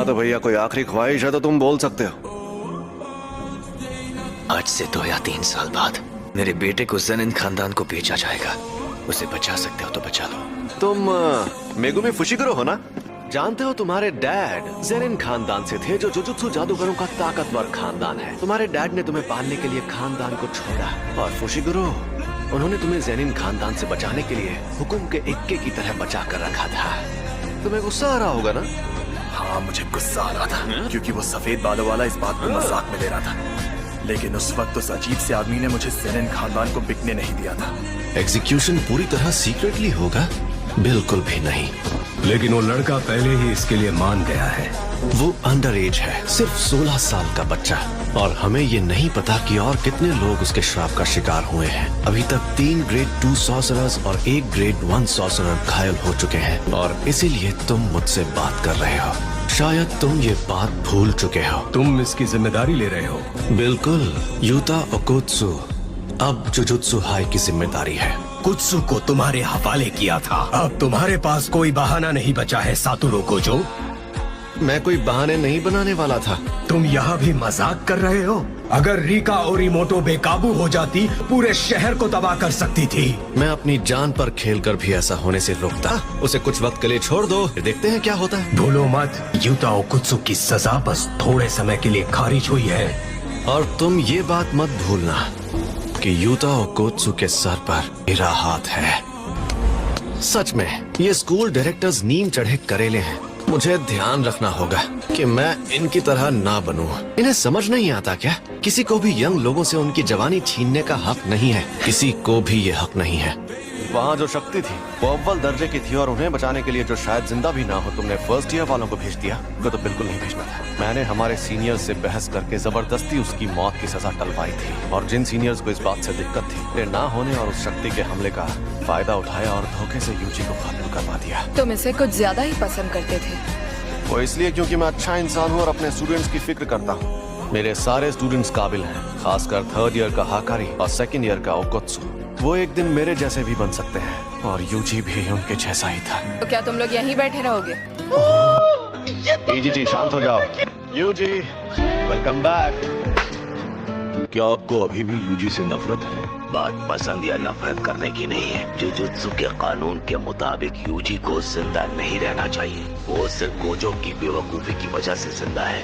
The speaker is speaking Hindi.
हाँ तो भैया कोई आखिरी ख्वाहिश है तो तुम बोल सकते हो। आज से 2 या 3 साल बाद मेरे बेटे को ज़ेनिन खानदान को बेचा जाएगा। उसे बचा सकते हो तो बचा लो। तुम मेगुमी फुशिकुरो हो ना? जानते हो तुम्हारे डैड ज़ेनिन खानदान से थे, जो जुजुत्सु जादूगरों का ताकतवर खानदान है। तुम्हारे डैड ने तुम्हें पालने के लिए खानदान को छोड़ा, और फुशिकुरो उन्होंने तुम्हें ज़ेनिन खानदान से बचाने के लिए हुकुम के इक्के की तरह बचा कर रखा था। तुम्हें गुस्सा आ रहा होगा ना? हाँ मुझे गुस्सा आ रहा था, क्योंकि वो सफेद बालों वाला इस बात को मजाक में ले रहा था। लेकिन उस वक्त उस अजीब से आदमी ने मुझे ज़ेनिन खानदान को बिकने नहीं दिया था। एग्जीक्यूशन पूरी तरह सीक्रेटली होगा? बिल्कुल भी नहीं। लेकिन वो लड़का पहले ही इसके लिए मान गया है। वो अंडर एज है, सिर्फ 16 साल का बच्चा, और हमें ये नहीं पता कि और कितने लोग उसके श्राप का शिकार हुए हैं। अभी तक 3 ग्रेड 2 सॉर्सरर्स और 1 ग्रेड 1 सॉर्सरर घायल हो चुके हैं, और इसीलिए तुम मुझसे बात कर रहे हो। शायद तुम ये बात भूल चुके हो। तुम इसकी जिम्मेदारी ले रहे हो? बिल्कुल, यूता ओकोत्सु अब जुजुत्सु हाई की जिम्मेदारी है। कुत्सु को तुम्हारे हवाले किया था। अब तुम्हारे पास कोई बहाना नहीं बचा है सातोरो कोजो। मैं कोई बहाने नहीं बनाने वाला था। तुम यहाँ भी मजाक कर रहे हो? अगर रिका ओरिमोटो बेकाबू हो जाती, पूरे शहर को तबाह कर सकती थी। मैं अपनी जान पर खेलकर भी ऐसा होने से रोकता। उसे कुछ वक्त के लिए छोड़ दो, फिर देखते हैं क्या होता है। भूलो मत, यूता ओकुत्सु की सजा बस थोड़े समय के लिए खारिज हुई है। और तुम ये बात मत भूलना कि यूता ओकोत्सु के सर पर मेरा हाथ है। सच में ये स्कूल डायरेक्टर्स नीम चढ़े करेले हैं। मुझे ध्यान रखना होगा कि मैं इनकी तरह ना बनूं। इन्हें समझ नहीं आता क्या? किसी को भी यंग लोगों से उनकी जवानी छीनने का हक नहीं है। किसी को भी ये हक नहीं है। वहाँ जो शक्ति थी वो अव्वल दर्जे की थी, और उन्हें बचाने के लिए जो शायद जिंदा भी ना हो, तुमने फर्स्ट ईयर वालों को भेज दिया। वो तो बिल्कुल नहीं भेजना था। मैंने हमारे सीनियर्स से बहस करके जबरदस्ती उसकी मौत की सजा टलवाई थी, और जिन सीनियर्स को इस बात से दिक्कत थी, वे ना होने और उस शक्ति के हमले का फायदा उठाया और धोखे से यूजी को खत्म करवा दिया। तुम इसे कुछ ज्यादा ही पसंद करते थे। वो इसलिए क्योंकि मैं अच्छा इंसान हूँ और अपने स्टूडेंट्स की फिक्र करता हूँ। मेरे सारे स्टूडेंट्स काबिल हैं, खासकर 3rd ईयर का हाकारी और 2nd ईयर का ओकोत्सु। वो एक दिन मेरे जैसे भी बन सकते हैं, और यूजी भी उनके जैसा ही था। तो क्या तुम लोग यहीं बैठे रहोगे? जी शांत हो जाओ। यूजी वेलकम बैक। क्या आपको अभी भी यूजी से नफरत है? बात पसंद या नफरत करने की नहीं है। जुजुत्सु के कानून के मुताबिक यूजी को जिंदा नहीं रहना चाहिए। वो सिर्फ गोजो की बेवकूफी की वजह से जिंदा है।